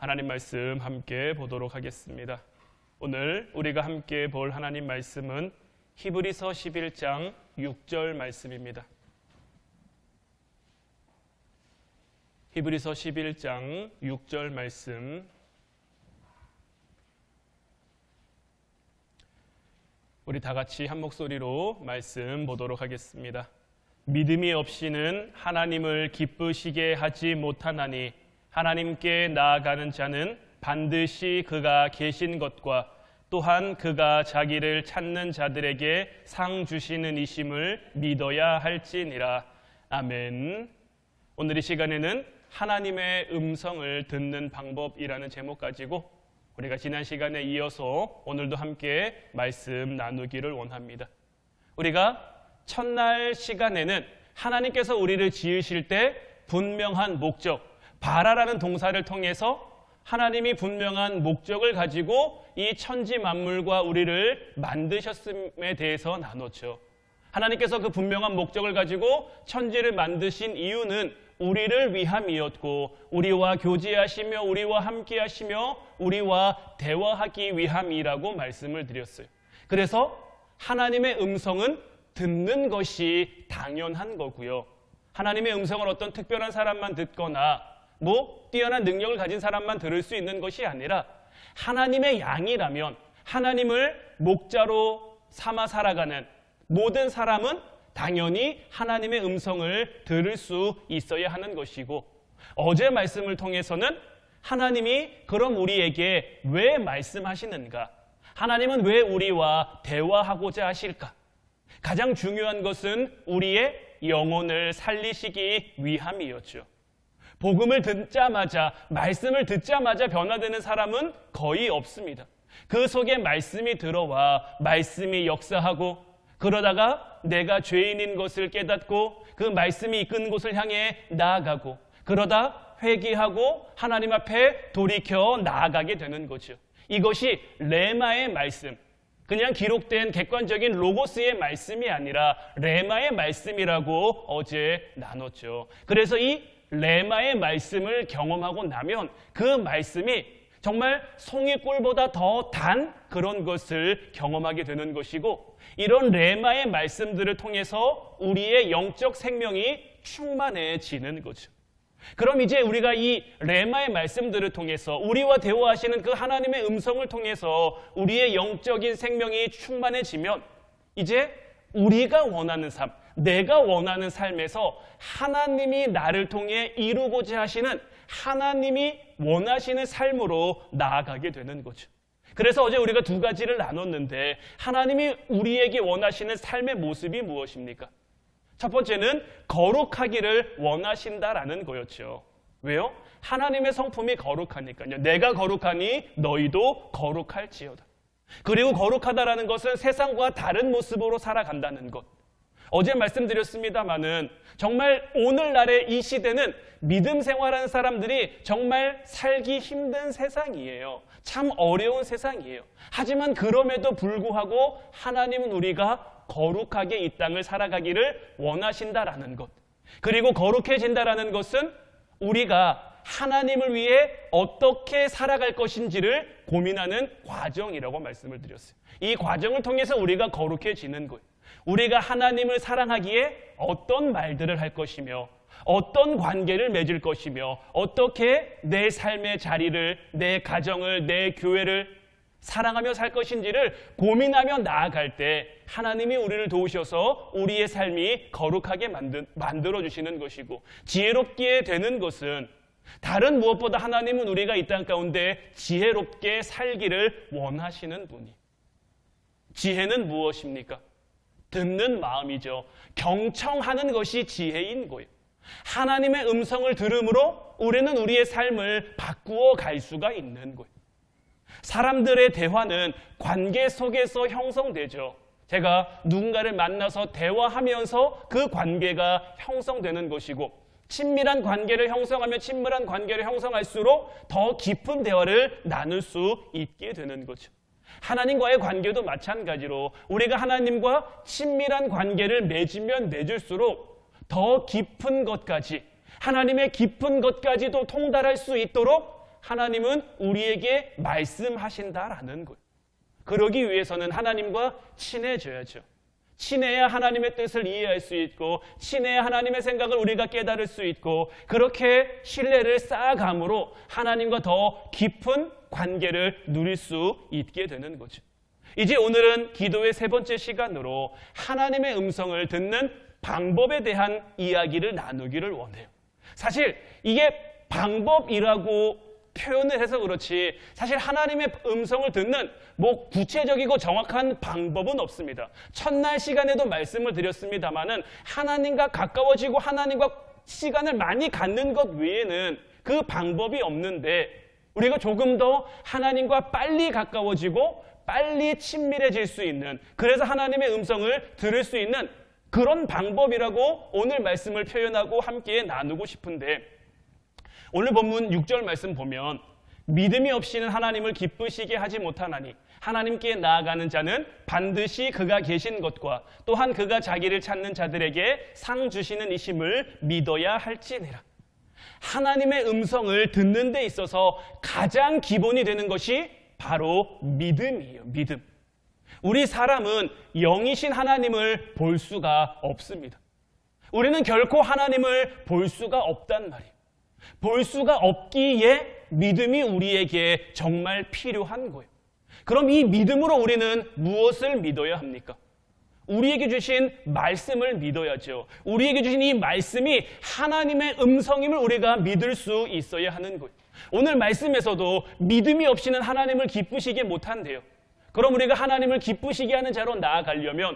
하나님 말씀 함께 보도록 하겠습니다. 오늘 우리가 함께 볼 하나님 말씀은 히브리서 11장 6절 말씀입니다. 히브리서 11장 6절 말씀, 우리 다 같이 한 목소리로 말씀 보도록 하겠습니다. 믿음이 없이는 하나님을 기쁘시게 하지 못하나니 하나님께 나아가는 자는 반드시 그가 계신 것과 또한 그가 자기를 찾는 자들에게 상 주시는 이심을 믿어야 할지니라. 아멘. 오늘 이 시간에는 하나님의 음성을 듣는 방법이라는 제목 가지고 우리가 지난 시간에 이어서 오늘도 함께 말씀 나누기를 원합니다. 우리가 첫날 시간에는 하나님께서 우리를 지으실 때 분명한 목적, 바라라는 동사를 통해서 하나님이 분명한 목적을 가지고 이 천지 만물과 우리를 만드셨음에 대해서 나눴죠. 하나님께서 그 분명한 목적을 가지고 천지를 만드신 이유는 우리를 위함이었고 우리와 교제하시며 우리와 함께하시며 우리와 대화하기 위함이라고 말씀을 드렸어요. 그래서 하나님의 음성은 듣는 것이 당연한 거고요. 하나님의 음성을 어떤 특별한 사람만 듣거나 뛰어난 능력을 가진 사람만 들을 수 있는 것이 아니라 하나님의 양이라면 하나님을 목자로 삼아 살아가는 모든 사람은 당연히 하나님의 음성을 들을 수 있어야 하는 것이고, 어제 말씀을 통해서는 하나님이 그럼 우리에게 왜 말씀하시는가? 하나님은 왜 우리와 대화하고자 하실까? 가장 중요한 것은 우리의 영혼을 살리시기 위함이었죠. 복음을 듣자마자, 말씀을 듣자마자 변화되는 사람은 거의 없습니다. 그 속에 말씀이 들어와 말씀이 역사하고, 그러다가 내가 죄인인 것을 깨닫고 그 말씀이 이끄는 곳을 향해 나아가고, 그러다 회개하고 하나님 앞에 돌이켜 나아가게 되는 거죠. 이것이 레마의 말씀, 그냥 기록된 객관적인 로고스의 말씀이 아니라 레마의 말씀이라고 어제 나눴죠. 그래서 이 레마의 말씀을 경험하고 나면 그 말씀이 정말 송이꿀보다 더 단 그런 것을 경험하게 되는 것이고, 이런 레마의 말씀들을 통해서 우리의 영적 생명이 충만해지는 거죠. 그럼 이제 우리가 이 레마의 말씀들을 통해서 우리와 대화하시는 그 하나님의 음성을 통해서 우리의 영적인 생명이 충만해지면 이제 우리가 원하는 삶, 내가 원하는 삶에서 하나님이 나를 통해 이루고자 하시는, 하나님이 원하시는 삶으로 나아가게 되는 거죠. 그래서 어제 우리가 두 가지를 나눴는데, 하나님이 우리에게 원하시는 삶의 모습이 무엇입니까? 첫 번째는 거룩하기를 원하신다라는 거였죠. 왜요? 하나님의 성품이 거룩하니까요. 내가 거룩하니 너희도 거룩할지어다. 그리고 거룩하다라는 것은 세상과 다른 모습으로 살아간다는 것. 어제 말씀드렸습니다마는 정말 오늘날의 이 시대는 믿음 생활하는 사람들이 정말 살기 힘든 세상이에요. 참 어려운 세상이에요. 하지만 그럼에도 불구하고 하나님은 우리가 거룩하게 이 땅을 살아가기를 원하신다라는 것. 그리고 거룩해진다라는 것은 우리가 하나님을 위해 어떻게 살아갈 것인지를 고민하는 과정이라고 말씀을 드렸어요. 이 과정을 통해서 우리가 거룩해지는 거예요. 우리가 하나님을 사랑하기에 어떤 말들을 할 것이며, 어떤 관계를 맺을 것이며, 어떻게 내 삶의 자리를, 내 가정을, 내 교회를 사랑하며 살 것인지를 고민하며 나아갈 때 하나님이 우리를 도우셔서 우리의 삶이 거룩하게 만들어주시는 것이고, 지혜롭게 되는 것은 다른 무엇보다 하나님은 우리가 이 땅 가운데 지혜롭게 살기를 원하시는 분이. 지혜는 무엇입니까? 듣는 마음이죠. 경청하는 것이 지혜인 거예요. 하나님의 음성을 들음으로 우리는 우리의 삶을 바꾸어 갈 수가 있는 거예요. 사람들의 대화는 관계 속에서 형성되죠. 제가 누군가를 만나서 대화하면서 그 관계가 형성되는 것이고, 친밀한 관계를 형성하면 친밀한 관계를 형성할수록 더 깊은 대화를 나눌 수 있게 되는 거죠. 하나님과의 관계도 마찬가지로 우리가 하나님과 친밀한 관계를 맺으면 맺을수록 더 깊은 것까지, 하나님의 깊은 것까지도 통달할 수 있도록 하나님은 우리에게 말씀하신다라는 거예요. 그러기 위해서는 하나님과 친해져야죠. 친해야 하나님의 뜻을 이해할 수 있고 친해야 하나님의 생각을 우리가 깨달을 수 있고 그렇게 신뢰를 쌓아감으로 하나님과 더 깊은 관계를 누릴 수 있게 되는 거죠. 이제 오늘은 기도의 세 번째 시간으로 하나님의 음성을 듣는 방법에 대한 이야기를 나누기를 원해요. 사실 이게 방법이라고 표현을 해서 그렇지 사실 하나님의 음성을 듣는 구체적이고 정확한 방법은 없습니다. 첫날 시간에도 말씀을 드렸습니다마는 하나님과 가까워지고 하나님과 시간을 많이 갖는 것 외에는 그 방법이 없는데 우리가 조금 더 하나님과 빨리 가까워지고 빨리 친밀해질 수 있는 그래서 하나님의 음성을 들을 수 있는 그런 방법이라고 오늘 말씀을 표현하고 함께 나누고 싶은데 오늘 본문 6절 말씀 보면 믿음이 없이는 하나님을 기쁘시게 하지 못하나니 하나님께 나아가는 자는 반드시 그가 계신 것과 또한 그가 자기를 찾는 자들에게 상 주시는 이심을 믿어야 할지니라. 하나님의 음성을 듣는 데 있어서 가장 기본이 되는 것이 바로 믿음이에요. 믿음. 우리 사람은 영이신 하나님을 볼 수가 없습니다. 우리는 결코 하나님을 볼 수가 없단 말이에요. 볼 수가 없기에 믿음이 우리에게 정말 필요한 거예요. 그럼 이 믿음으로 우리는 무엇을 믿어야 합니까? 우리에게 주신 말씀을 믿어야죠. 우리에게 주신 이 말씀이 하나님의 음성임을 우리가 믿을 수 있어야 하는 거예요. 오늘 말씀에서도 믿음이 없이는 하나님을 기쁘시게 못한대요. 그럼 우리가 하나님을 기쁘시게 하는 자로 나아가려면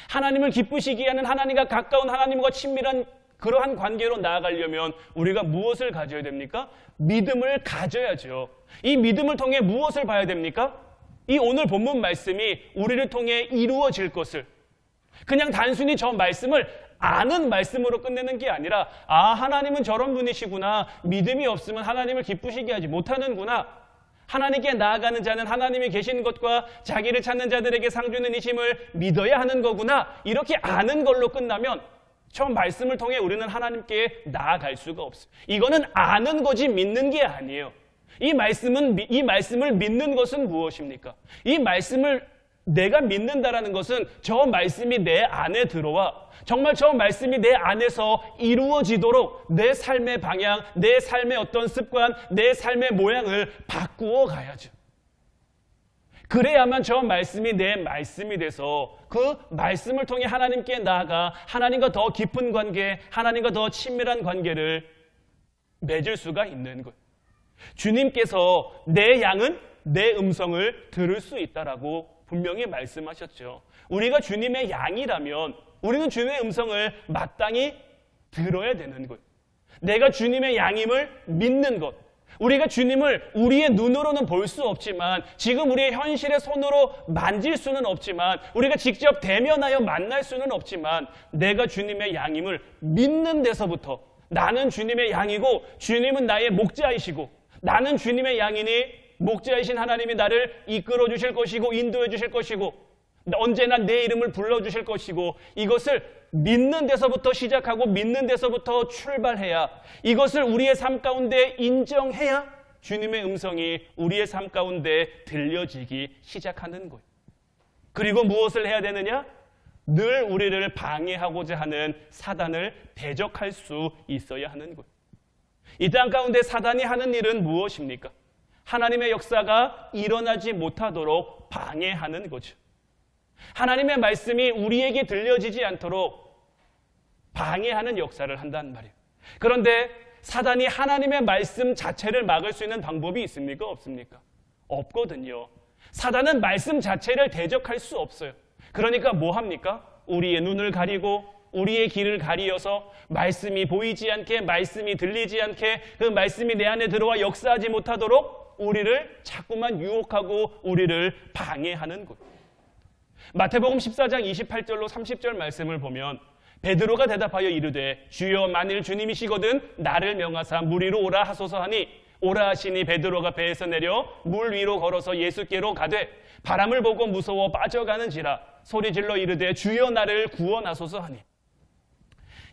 하나님을 기쁘시게 하는 하나님과 가까운 하나님과 친밀한 그러한 관계로 나아가려면 우리가 무엇을 가져야 됩니까? 믿음을 가져야죠. 이 믿음을 통해 무엇을 봐야 됩니까? 이 오늘 본문 말씀이 우리를 통해 이루어질 것을 그냥 단순히 저 말씀을 아는 말씀으로 끝내는 게 아니라 하나님은 저런 분이시구나. 믿음이 없으면 하나님을 기쁘시게 하지 못하는구나. 하나님께 나아가는 자는 하나님이 계신 것과 자기를 찾는 자들에게 상 주는 이심을 믿어야 하는 거구나. 이렇게 아는 걸로 끝나면 저 말씀을 통해 우리는 하나님께 나아갈 수가 없어요. 이거는 아는 거지 믿는 게 아니에요. 이 말씀을 믿는 것은 무엇입니까? 이 말씀을 내가 믿는다라는 것은 저 말씀이 내 안에 들어와 정말 저 말씀이 내 안에서 이루어지도록 내 삶의 방향, 내 삶의 어떤 습관, 내 삶의 모양을 바꾸어 가야죠. 그래야만 저 말씀이 내 말씀이 돼서 그 말씀을 통해 하나님께 나아가 하나님과 더 깊은 관계, 하나님과 더 친밀한 관계를 맺을 수가 있는 거예요. 주님께서 내 양은 내 음성을 들을 수 있다라고 분명히 말씀하셨죠. 우리가 주님의 양이라면 우리는 주님의 음성을 마땅히 들어야 되는 거예요. 내가 주님의 양임을 믿는 것. 우리가 주님을 우리의 눈으로는 볼 수 없지만 지금 우리의 현실의 손으로 만질 수는 없지만 우리가 직접 대면하여 만날 수는 없지만 내가 주님의 양임을 믿는 데서부터 나는 주님의 양이고 주님은 나의 목자이시고 나는 주님의 양이니 목자이신 하나님이 나를 이끌어 주실 것이고 인도해 주실 것이고 언제나 내 이름을 불러주실 것이고 이것을 믿는 데서부터 시작하고 믿는 데서부터 출발해야 이것을 우리의 삶 가운데 인정해야 주님의 음성이 우리의 삶 가운데 들려지기 시작하는 거예요. 그리고 무엇을 해야 되느냐? 늘 우리를 방해하고자 하는 사단을 대적할 수 있어야 하는 거예요. 이 땅 가운데 사단이 하는 일은 무엇입니까? 하나님의 역사가 일어나지 못하도록 방해하는 거죠. 하나님의 말씀이 우리에게 들려지지 않도록 방해하는 역사를 한단 말이에요. 그런데 사단이 하나님의 말씀 자체를 막을 수 있는 방법이 있습니까? 없습니까? 없거든요. 사단은 말씀 자체를 대적할 수 없어요. 그러니까 뭐 합니까? 우리의 눈을 가리고 우리의 길을 가리어서 말씀이 보이지 않게, 말씀이 들리지 않게, 그 말씀이 내 안에 들어와 역사하지 못하도록 우리를 자꾸만 유혹하고 우리를 방해하는 것. 마태복음 14장 28절로 30절 말씀을 보면 베드로가 대답하여 이르되 주여 만일 주님이시거든 나를 명하사 물 위로 오라 하소서 하니 오라 하시니 베드로가 배에서 내려 물 위로 걸어서 예수께로 가되 바람을 보고 무서워 빠져가는지라 소리질러 이르되 주여 나를 구원하소서 하니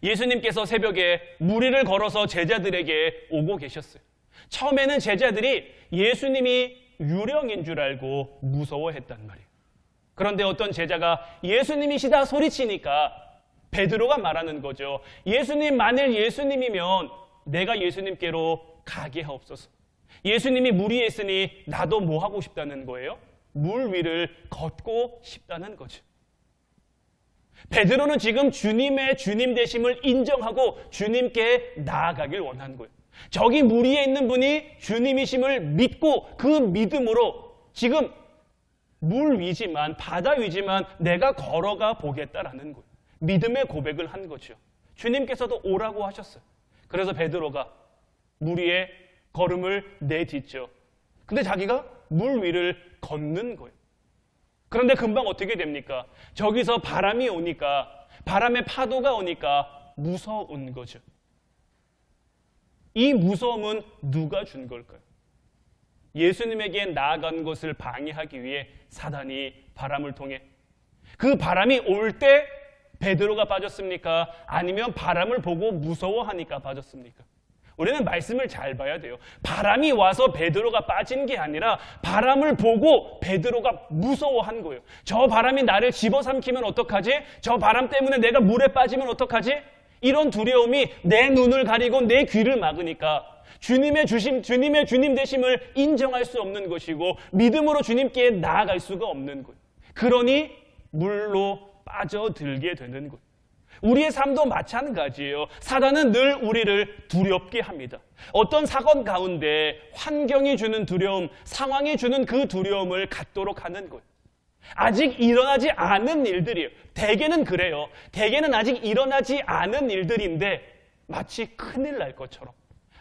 예수님께서 새벽에 물 위를 걸어서 제자들에게 오고 계셨어요. 처음에는 제자들이 예수님이 유령인 줄 알고 무서워했단 말이에요. 그런데 어떤 제자가 예수님이시다 소리치니까 베드로가 말하는 거죠. 예수님, 만일 예수님이면 내가 예수님께로 가게 하옵소서. 예수님이 물 위에 있으니 나도 뭐 하고 싶다는 거예요? 물 위를 걷고 싶다는 거죠. 베드로는 지금 주님의 주님 되심을 인정하고 주님께 나아가길 원하는 거예요. 저기 물 위에 있는 분이 주님이심을 믿고 그 믿음으로 지금 물 위지만, 바다 위지만 내가 걸어가 보겠다라는 거예요. 믿음의 고백을 한 거죠. 주님께서도 오라고 하셨어요. 그래서 베드로가 물 위에 걸음을 내딛죠. 근데 자기가 물 위를 걷는 거예요. 그런데 금방 어떻게 됩니까? 저기서 바람이 오니까, 바람의 파도가 오니까 무서운 거죠. 이 무서움은 누가 준 걸까요? 예수님에게 나아간 것을 방해하기 위해 사단이 바람을 통해, 그 바람이 올 때 베드로가 빠졌습니까? 아니면 바람을 보고 무서워하니까 빠졌습니까? 우리는 말씀을 잘 봐야 돼요. 바람이 와서 베드로가 빠진 게 아니라 바람을 보고 베드로가 무서워한 거예요. 저 바람이 나를 집어삼키면 어떡하지? 저 바람 때문에 내가 물에 빠지면 어떡하지? 이런 두려움이 내 눈을 가리고 내 귀를 막으니까 주님의 주님 되심을 인정할 수 없는 것이고 믿음으로 주님께 나아갈 수가 없는 거예요. 그러니 물로 빠져들게 되는 거예요. 우리의 삶도 마찬가지예요. 사단은 늘 우리를 두렵게 합니다. 어떤 사건 가운데 환경이 주는 두려움, 상황이 주는 그 두려움을 갖도록 하는 거예요. 아직 일어나지 않은 일들이에요. 대개는 그래요. 대개는 아직 일어나지 않은 일들인데 마치 큰일 날 것처럼,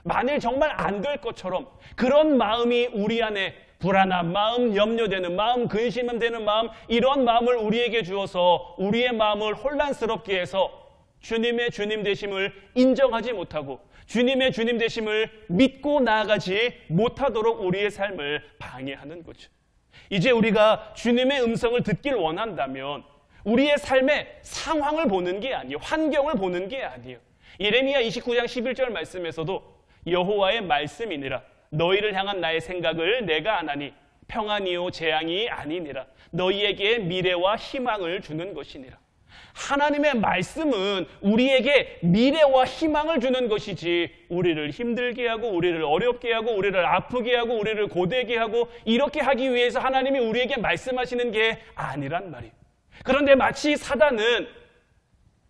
만일 정말 안 될 것처럼 그런 마음이 우리 안에 불안한 마음, 염려되는 마음, 근심되는 마음, 이런 마음을 우리에게 주어서 우리의 마음을 혼란스럽게 해서 주님의 주님 되심을 인정하지 못하고 주님의 주님 되심을 믿고 나아가지 못하도록 우리의 삶을 방해하는 거죠. 이제 우리가 주님의 음성을 듣길 원한다면 우리의 삶의 상황을 보는 게 아니에요. 환경을 보는 게 아니에요. 예레미야 29장 11절 말씀에서도 여호와의 말씀이니라. 너희를 향한 나의 생각을 내가 아나니 평안이요 재앙이 아니니라. 너희에게 미래와 희망을 주는 것이니라. 하나님의 말씀은 우리에게 미래와 희망을 주는 것이지 우리를 힘들게 하고 우리를 어렵게 하고 우리를 아프게 하고 우리를 고되게 하고 이렇게 하기 위해서 하나님이 우리에게 말씀하시는 게 아니란 말이에요. 그런데 마치 사단은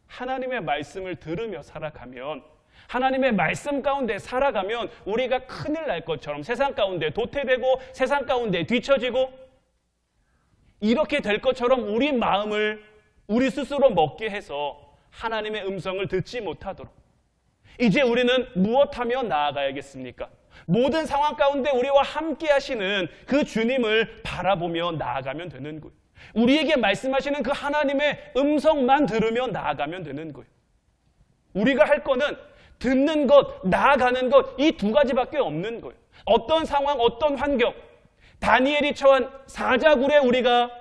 하나님의 말씀을 들으며 살아가면, 하나님의 말씀 가운데 살아가면 우리가 큰일 날 것처럼 세상 가운데 도태되고 세상 가운데 뒤처지고 이렇게 될 것처럼 우리 마음을 우리 스스로 먹게 해서 하나님의 음성을 듣지 못하도록, 이제 우리는 무엇하며 나아가야겠습니까? 모든 상황 가운데 우리와 함께 하시는 그 주님을 바라보며 나아가면 되는 거예요. 우리에게 말씀하시는 그 하나님의 음성만 들으며 나아가면 되는 거예요. 우리가 할 거는 듣는 것, 나아가는 것, 이 두 가지밖에 없는 거예요. 어떤 상황, 어떤 환경, 다니엘이 처한 사자굴에 우리가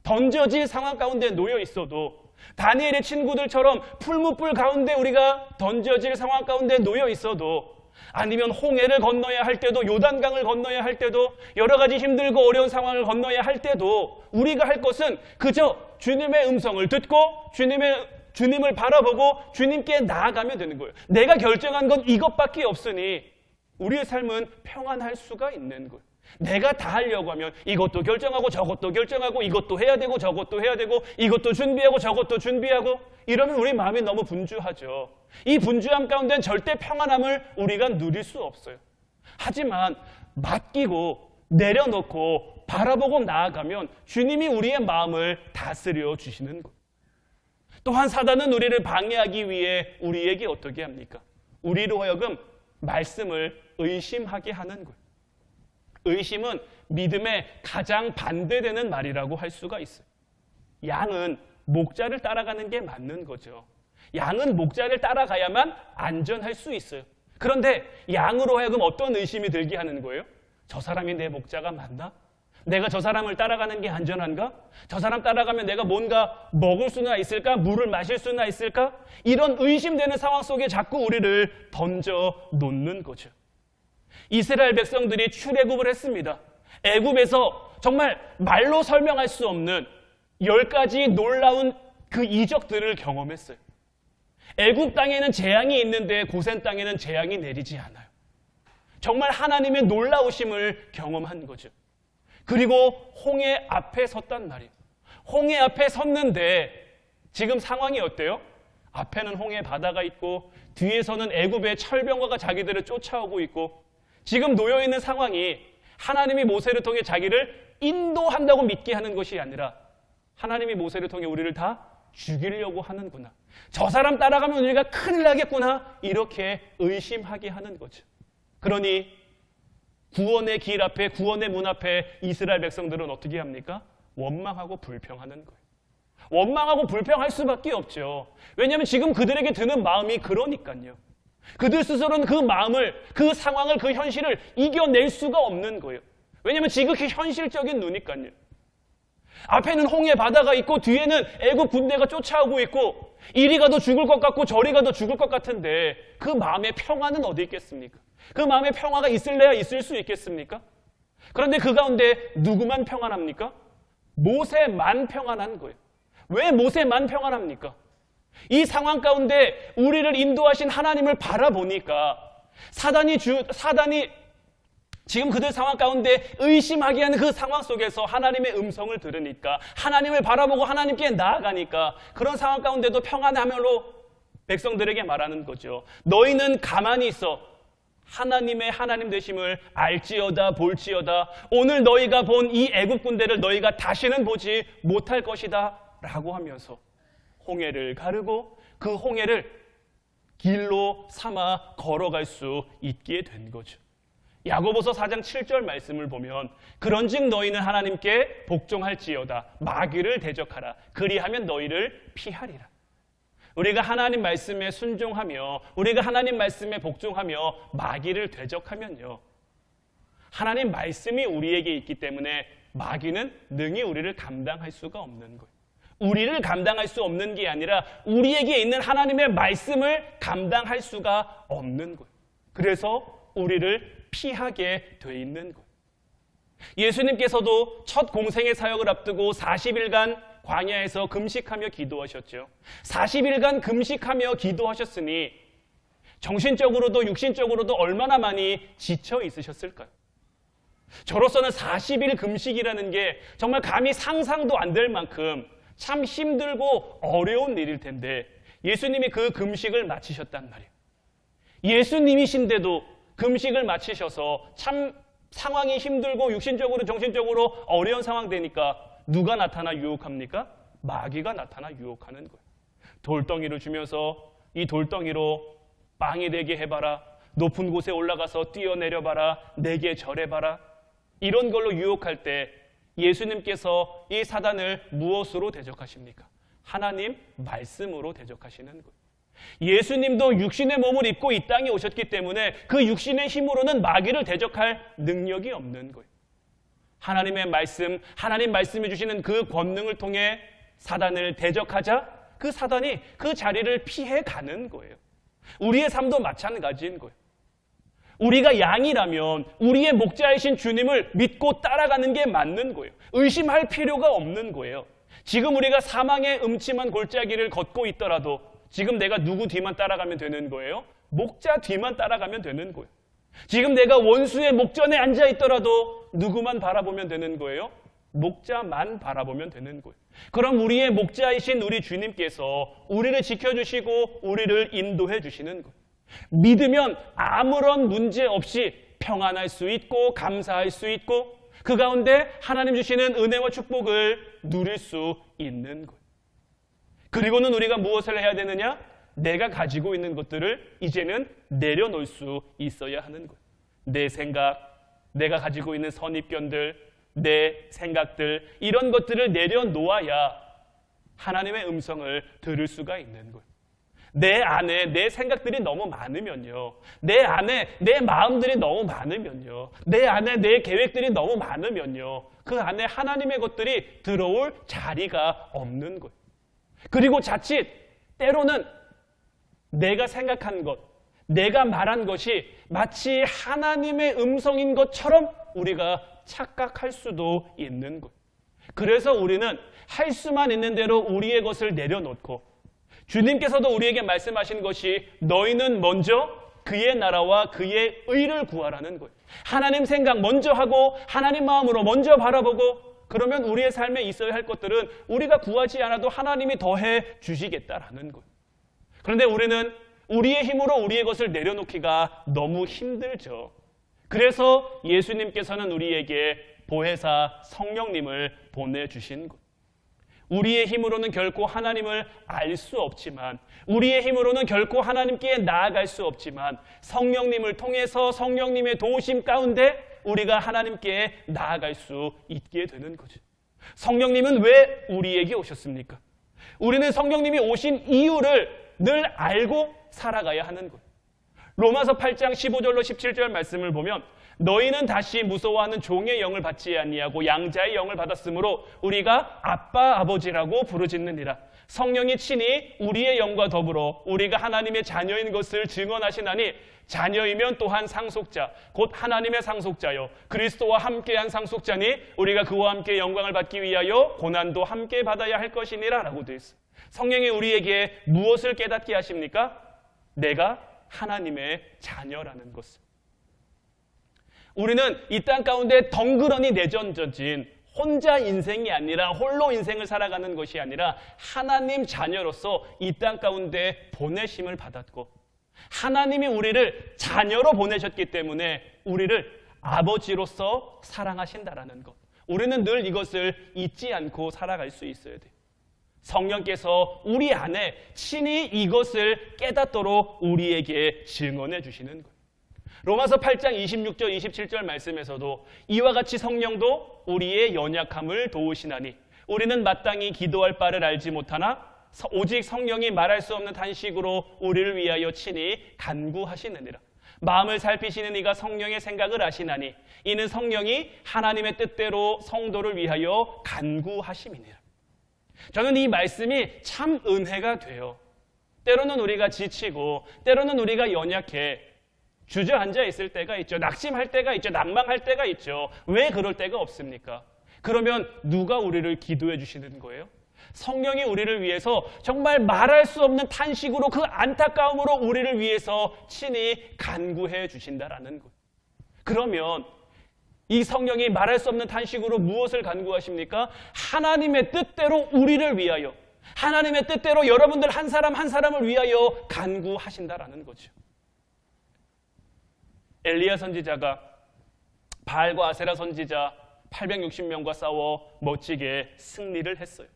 던져질 상황 가운데 놓여 있어도, 다니엘의 친구들처럼 풀무불 가운데 우리가 던져질 상황 가운데 놓여 있어도, 아니면 홍해를 건너야 할 때도, 요단강을 건너야 할 때도, 여러 가지 힘들고 어려운 상황을 건너야 할 때도 우리가 할 것은 그저 주님의 음성을 듣고 주님을 바라보고 주님께 나아가면 되는 거예요. 내가 결정한 건 이것밖에 없으니 우리의 삶은 평안할 수가 있는 거예요. 내가 다 하려고 하면 이것도 결정하고 저것도 결정하고 이것도 해야 되고 저것도 해야 되고 이것도 준비하고 저것도 준비하고 이러면 우리 마음이 너무 분주하죠. 이 분주함 가운데는 절대 평안함을 우리가 누릴 수 없어요. 하지만 맡기고 내려놓고 바라보고 나아가면 주님이 우리의 마음을 다스려 주시는 거예요. 또한 사단은 우리를 방해하기 위해 우리에게 어떻게 합니까? 우리로 하여금 말씀을 의심하게 하는 거예요. 의심은 믿음의 가장 반대되는 말이라고 할 수가 있어요. 양은 목자를 따라가는 게 맞는 거죠. 양은 목자를 따라가야만 안전할 수 있어요. 그런데 양으로 하여금 어떤 의심이 들게 하는 거예요? 저 사람이 내 목자가 맞나? 내가 저 사람을 따라가는 게 안전한가? 저 사람 따라가면 내가 뭔가 먹을 수나 있을까? 물을 마실 수나 있을까? 이런 의심되는 상황 속에 자꾸 우리를 던져 놓는 거죠. 이스라엘 백성들이 출애굽을 했습니다. 애굽에서 정말 말로 설명할 수 없는 10가지 놀라운 그 이적들을 경험했어요. 애굽 땅에는 재앙이 있는데 고센 땅에는 재앙이 내리지 않아요. 정말 하나님의 놀라우심을 경험한 거죠. 그리고 홍해 앞에 섰단 말이에요. 홍해 앞에 섰는데 지금 상황이 어때요? 앞에는 홍해 바다가 있고 뒤에서는 애굽의 철병거가 자기들을 쫓아오고 있고 지금 놓여있는 상황이 하나님이 모세를 통해 자기를 인도한다고 믿게 하는 것이 아니라 하나님이 모세를 통해 우리를 다 죽이려고 하는구나. 저 사람 따라가면 우리가 큰일 나겠구나. 이렇게 의심하게 하는 거죠. 그러니 구원의 길 앞에, 구원의 문 앞에 이스라엘 백성들은 어떻게 합니까? 원망하고 불평하는 거예요. 원망하고 불평할 수밖에 없죠. 왜냐하면 지금 그들에게 드는 마음이 그러니까요. 그들 스스로는 그 마음을, 그 상황을, 그 현실을 이겨낼 수가 없는 거예요. 왜냐하면 지극히 현실적인 눈이니까요. 앞에는 홍해 바다가 있고 뒤에는 애굽 군대가 쫓아오고 있고 이리 가도 죽을 것 같고 저리 가도 죽을 것 같은데 그 마음의 평화는 어디 있겠습니까? 그 마음의 평화가 있을래야 있을 수 있겠습니까? 그런데 그 가운데 누구만 평안합니까? 모세만 평안한 거예요. 왜 모세만 평안합니까? 이 상황 가운데 우리를 인도하신 하나님을 바라보니까 사단이 지금 그들 상황 가운데 의심하게 하는 그 상황 속에서 하나님의 음성을 들으니까 하나님을 바라보고 하나님께 나아가니까 그런 상황 가운데도 평안함으로 백성들에게 말하는 거죠. 너희는 가만히 있어 하나님의 하나님 되심을 알지어다 볼지어다. 오늘 너희가 본 이 애굽 군대를 너희가 다시는 보지 못할 것이다 라고 하면서 홍해를 가르고 그 홍해를 길로 삼아 걸어갈 수 있게 된 거죠. 야고보서 4장 7절 말씀을 보면 그런즉 너희는 하나님께 복종할지어다 마귀를 대적하라 그리하면 너희를 피하리라. 우리가 하나님 말씀에 순종하며 우리가 하나님 말씀에 복종하며 마귀를 대적하면요, 하나님 말씀이 우리에게 있기 때문에 마귀는 능히 우리를 감당할 수가 없는 거예요. 우리를 감당할 수 없는 게 아니라 우리에게 있는 하나님의 말씀을 감당할 수가 없는 거예요. 그래서 우리를 피하게 돼 있는 거예요. 예수님께서도 첫 공생의 사역을 앞두고 40일간 광야에서 금식하며 기도하셨죠. 40일간 금식하며 기도하셨으니 정신적으로도 육신적으로도 얼마나 많이 지쳐 있으셨을까요? 저로서는 40일 금식이라는 게 정말 감히 상상도 안 될 만큼 참 힘들고 어려운 일일 텐데 예수님이 그 금식을 마치셨단 말이에요. 예수님이신데도 금식을 마치셔서 참 상황이 힘들고 육신적으로 정신적으로 어려운 상황 되니까 누가 나타나 유혹합니까? 마귀가 나타나 유혹하는 거예요. 돌덩이를 주면서 이 돌덩이로 빵이 되게 해봐라. 높은 곳에 올라가서 뛰어내려봐라. 내게 절해봐라. 이런 걸로 유혹할 때 예수님께서 이 사단을 무엇으로 대적하십니까? 하나님 말씀으로 대적하시는 거예요. 예수님도 육신의 몸을 입고 이 땅에 오셨기 때문에 그 육신의 힘으로는 마귀를 대적할 능력이 없는 거예요. 하나님의 말씀, 하나님 말씀해 주시는 그 권능을 통해 사단을 대적하자 그 사단이 그 자리를 피해 가는 거예요. 우리의 삶도 마찬가지인 거예요. 우리가 양이라면 우리의 목자이신 주님을 믿고 따라가는 게 맞는 거예요. 의심할 필요가 없는 거예요. 지금 우리가 사망의 음침한 골짜기를 걷고 있더라도 지금 내가 누구 뒤만 따라가면 되는 거예요? 목자 뒤만 따라가면 되는 거예요. 지금 내가 원수의 목전에 앉아 있더라도 누구만 바라보면 되는 거예요? 목자만 바라보면 되는 거예요. 그럼 우리의 목자이신 우리 주님께서 우리를 지켜주시고 우리를 인도해 주시는 거예요. 믿으면 아무런 문제 없이 평안할 수 있고 감사할 수 있고 그 가운데 하나님 주시는 은혜와 축복을 누릴 수 있는 거예요. 그리고는 우리가 무엇을 해야 되느냐? 내가 가지고 있는 것들을 이제는 내려놓을 수 있어야 하는 거예요. 내 생각, 내가 가지고 있는 선입견들, 내 생각들 이런 것들을 내려놓아야 하나님의 음성을 들을 수가 있는 거예요. 내 안에 내 생각들이 너무 많으면요, 내 안에 내 마음들이 너무 많으면요, 내 안에 내 계획들이 너무 많으면요, 그 안에 하나님의 것들이 들어올 자리가 없는 거예요. 그리고 자칫 때로는 내가 생각한 것, 내가 말한 것이 마치 하나님의 음성인 것처럼 우리가 착각할 수도 있는 거예요. 그래서 우리는 할 수만 있는 대로 우리의 것을 내려놓고, 주님께서도 우리에게 말씀하신 것이 너희는 먼저 그의 나라와 그의 의를 구하라는 거예요. 하나님 생각 먼저 하고 하나님 마음으로 먼저 바라보고, 그러면 우리의 삶에 있어야 할 것들은 우리가 구하지 않아도 하나님이 더해 주시겠다라는 거예요. 그런데 우리는 우리의 힘으로 우리의 것을 내려놓기가 너무 힘들죠. 그래서 예수님께서는 우리에게 보혜사 성령님을 보내주신 것. 우리의 힘으로는 결코 하나님을 알 수 없지만, 우리의 힘으로는 결코 하나님께 나아갈 수 없지만, 성령님을 통해서 성령님의 도우심 가운데 우리가 하나님께 나아갈 수 있게 되는 거죠. 성령님은 왜 우리에게 오셨습니까? 우리는 성령님이 오신 이유를 늘 알고 살아가야 하는 거예요. 로마서 8장 15절로 17절 말씀을 보면, 너희는 다시 무서워하는 종의 영을 받지 아니하고 양자의 영을 받았으므로 우리가 아빠 아버지라고 부르짖느니라. 성령이 친히 우리의 영과 더불어 우리가 하나님의 자녀인 것을 증언하시나니, 자녀이면 또한 상속자 곧 하나님의 상속자요 그리스도와 함께한 상속자니 우리가 그와 함께 영광을 받기 위하여 고난도 함께 받아야 할 것이니라 라고 되어 있어요. 성령이 우리에게 무엇을 깨닫게 하십니까? 내가 하나님의 자녀라는 것을. 우리는 이 땅 가운데 덩그러니 내던져진 혼자 인생이 아니라, 홀로 인생을 살아가는 것이 아니라 하나님 자녀로서 이 땅 가운데 보내심을 받았고, 하나님이 우리를 자녀로 보내셨기 때문에 우리를 아버지로서 사랑하신다라는 것. 우리는 늘 이것을 잊지 않고 살아갈 수 있어야 돼요. 성령께서 우리 안에 친히 이것을 깨닫도록 우리에게 증언해 주시는 거예요. 로마서 8장 26절 27절 말씀에서도 이와 같이 성령도 우리의 연약함을 도우시나니 우리는 마땅히 기도할 바를 알지 못하나 오직 성령이 말할 수 없는 탄식으로 우리를 위하여 친히 간구하시느니라. 마음을 살피시는 이가 성령의 생각을 아시나니 이는 성령이 하나님의 뜻대로 성도를 위하여 간구하심이니라. 저는 이 말씀이 참 은혜가 돼요. 때로는 우리가 지치고 때로는 우리가 연약해 주저앉아 있을 때가 있죠. 낙심할 때가 있죠. 난망할 때가 있죠. 왜 그럴 때가 없습니까? 그러면 누가 우리를 기도해 주시는 거예요? 성령이 우리를 위해서 정말 말할 수 없는 탄식으로, 그 안타까움으로 우리를 위해서 친히 간구해 주신다라는 거예요. 그러면 이 성령이 말할 수 없는 탄식으로 무엇을 간구하십니까? 하나님의 뜻대로 우리를 위하여, 하나님의 뜻대로 여러분들 한 사람 한 사람을 위하여 간구하신다라는 거죠. 엘리야 선지자가 바알과 아세라 선지자 860명과 싸워 멋지게 승리를 했어요.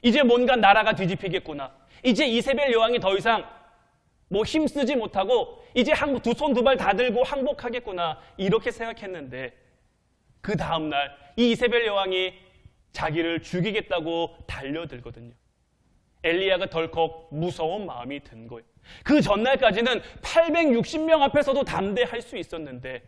이제 뭔가 나라가 뒤집히겠구나. 이제 이세벨 여왕이 더 이상 힘쓰지 못하고 이제 두 손 두 발 다 들고 항복하겠구나, 이렇게 생각했는데 그 다음날 이 이세벨 여왕이 자기를 죽이겠다고 달려들거든요. 엘리야가 덜컥 무서운 마음이 든 거예요. 그 전날까지는 860명 앞에서도 담대할 수 있었는데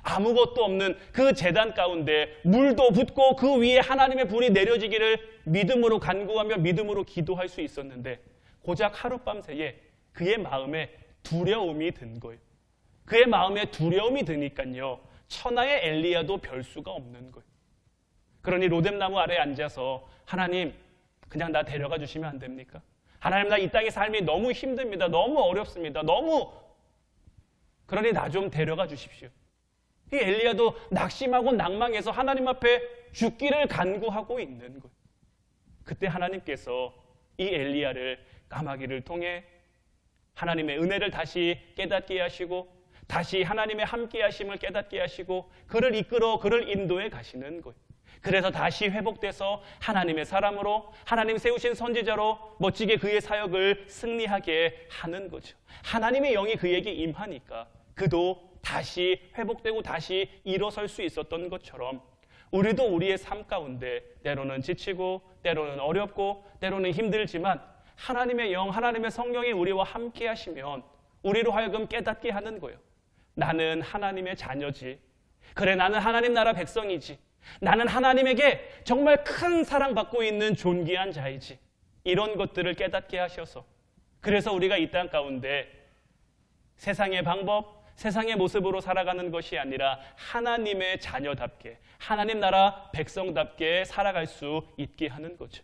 아무것도 없는 그 제단 가운데 물도 붓고 그 위에 하나님의 불이 내려지기를 믿음으로 간구하며 믿음으로 기도할 수 있었는데 고작 하룻밤 새에 그의 마음에 두려움이 든 거예요. 그의 마음에 두려움이 드니까요, 천하의 엘리야도 별 수가 없는 거예요. 그러니 로뎀나무 아래에 앉아서 하나님, 그냥 나 데려가 주시면 안 됩니까? 하나님, 나 이 땅의 삶이 너무 힘듭니다. 너무 어렵습니다. 그러니 나 좀 데려가 주십시오. 이 엘리야도 낙심하고 낭망해서 하나님 앞에 죽기를 간구하고 있는 거예요. 그때 하나님께서 이 엘리야를 까마귀를 통해 하나님의 은혜를 다시 깨닫게 하시고, 다시 하나님의 함께 하심을 깨닫게 하시고, 그를 이끌어 그를 인도해 가시는 거예요. 그래서 다시 회복돼서 하나님의 사람으로, 하나님 세우신 선지자로 멋지게 그의 사역을 승리하게 하는 거죠. 하나님의 영이 그에게 임하니까 그도 다시 회복되고 다시 일어설 수 있었던 것처럼 우리도 우리의 삶 가운데 때로는 지치고 때로는 어렵고 때로는 힘들지만 하나님의 영, 하나님의 성령이 우리와 함께 하시면 우리로 하여금 깨닫게 하는 거예요. 나는 하나님의 자녀지. 그래, 나는 하나님 나라 백성이지. 나는 하나님에게 정말 큰 사랑받고 있는 존귀한 자이지. 이런 것들을 깨닫게 하셔서, 그래서 우리가 이 땅 가운데 세상의 방법, 세상의 모습으로 살아가는 것이 아니라 하나님의 자녀답게, 하나님 나라 백성답게 살아갈 수 있게 하는 거죠.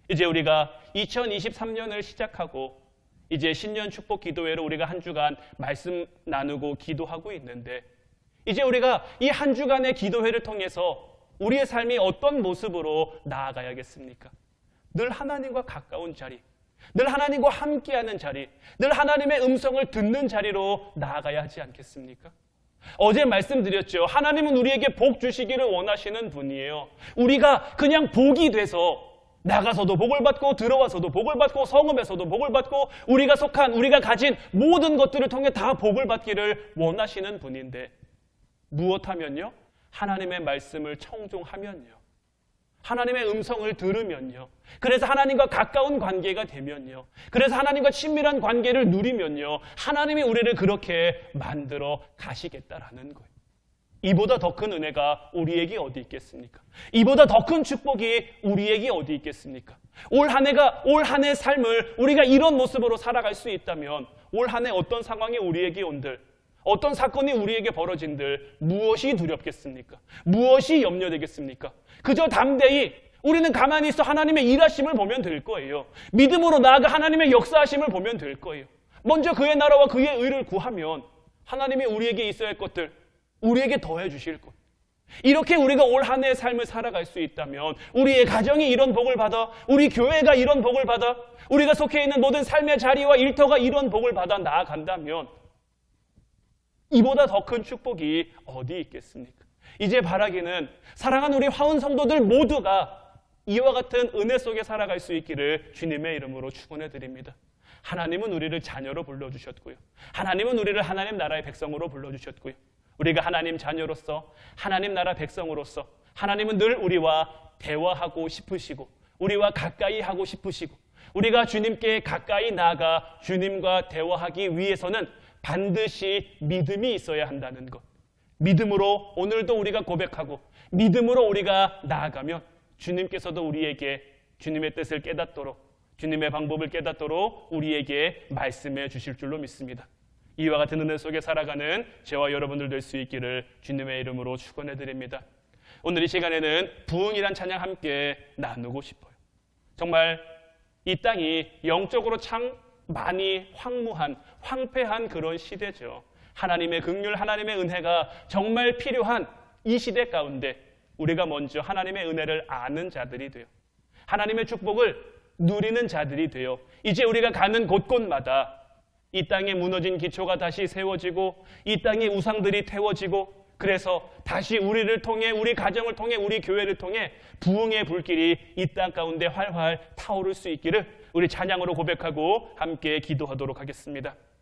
이제 우리가 2023년을 시작하고 이제 신년 축복 기도회로 우리가 한 주간 말씀 나누고 기도하고 있는데, 이제 우리가 이 한 주간의 기도회를 통해서 우리의 삶이 어떤 모습으로 나아가야겠습니까? 늘 하나님과 가까운 자리, 늘 하나님과 함께하는 자리, 늘 하나님의 음성을 듣는 자리로 나아가야 하지 않겠습니까? 어제 말씀드렸죠. 하나님은 우리에게 복 주시기를 원하시는 분이에요. 우리가 그냥 복이 돼서 나가서도 복을 받고 들어와서도 복을 받고 성읍에서도 복을 받고 우리가 속한, 우리가 가진 모든 것들을 통해 다 복을 받기를 원하시는 분인데, 무엇하면요? 하나님의 말씀을 청종하면요, 하나님의 음성을 들으면요, 그래서 하나님과 가까운 관계가 되면요, 그래서 하나님과 친밀한 관계를 누리면요, 하나님이 우리를 그렇게 만들어 가시겠다라는 거예요. 이보다 더 큰 은혜가 우리에게 어디 있겠습니까? 이보다 더 큰 축복이 우리에게 어디 있겠습니까? 올 한 해의 삶을 우리가 이런 모습으로 살아갈 수 있다면 올 한 해 어떤 상황이 우리에게 온들, 어떤 사건이 우리에게 벌어진들 무엇이 두렵겠습니까? 무엇이 염려되겠습니까? 그저 담대히 우리는 가만히 있어 하나님의 일하심을 보면 될 거예요. 믿음으로 나아가 하나님의 역사하심을 보면 될 거예요. 먼저 그의 나라와 그의 의를 구하면 하나님이 우리에게 있어야 할 것들, 우리에게 더해 주실 것. 이렇게 우리가 올 한 해의 삶을 살아갈 수 있다면, 우리의 가정이 이런 복을 받아, 우리 교회가 이런 복을 받아, 우리가 속해 있는 모든 삶의 자리와 일터가 이런 복을 받아 나아간다면 이보다 더 큰 축복이 어디 있겠습니까? 이제 바라기는 사랑하는 우리 화운 성도들 모두가 이와 같은 은혜 속에 살아갈 수 있기를 주님의 이름으로 축원해 드립니다. 하나님은 우리를 자녀로 불러주셨고요, 하나님은 우리를 하나님 나라의 백성으로 불러주셨고요, 우리가 하나님 자녀로서, 하나님 나라 백성으로서 하나님은 늘 우리와 대화하고 싶으시고 우리와 가까이 하고 싶으시고, 우리가 주님께 가까이 나아가 주님과 대화하기 위해서는 반드시 믿음이 있어야 한다는 것. 믿음으로 오늘도 우리가 고백하고 믿음으로 우리가 나아가면 주님께서도 우리에게 주님의 뜻을 깨닫도록, 주님의 방법을 깨닫도록 우리에게 말씀해 주실 줄로 믿습니다. 이와 같은 은혜 속에 살아가는 저와 여러분들 될 수 있기를 주님의 이름으로 축원해 드립니다. 오늘 이 시간에는 부흥이란 찬양 함께 나누고 싶어요. 정말 이 땅이 영적으로 참 많이 황폐한 그런 시대죠. 하나님의 긍휼, 하나님의 은혜가 정말 필요한 이 시대 가운데 우리가 먼저 하나님의 은혜를 아는 자들이 돼요. 하나님의 축복을 누리는 자들이 돼요. 이제 우리가 가는 곳곳마다 이 땅에 무너진 기초가 다시 세워지고 이 땅의 우상들이 태워지고, 그래서 다시 우리를 통해, 우리 가정을 통해, 우리 교회를 통해 부흥의 불길이 이 땅 가운데 활활 타오를 수 있기를 우리 찬양으로 고백하고 함께 기도하도록 하겠습니다.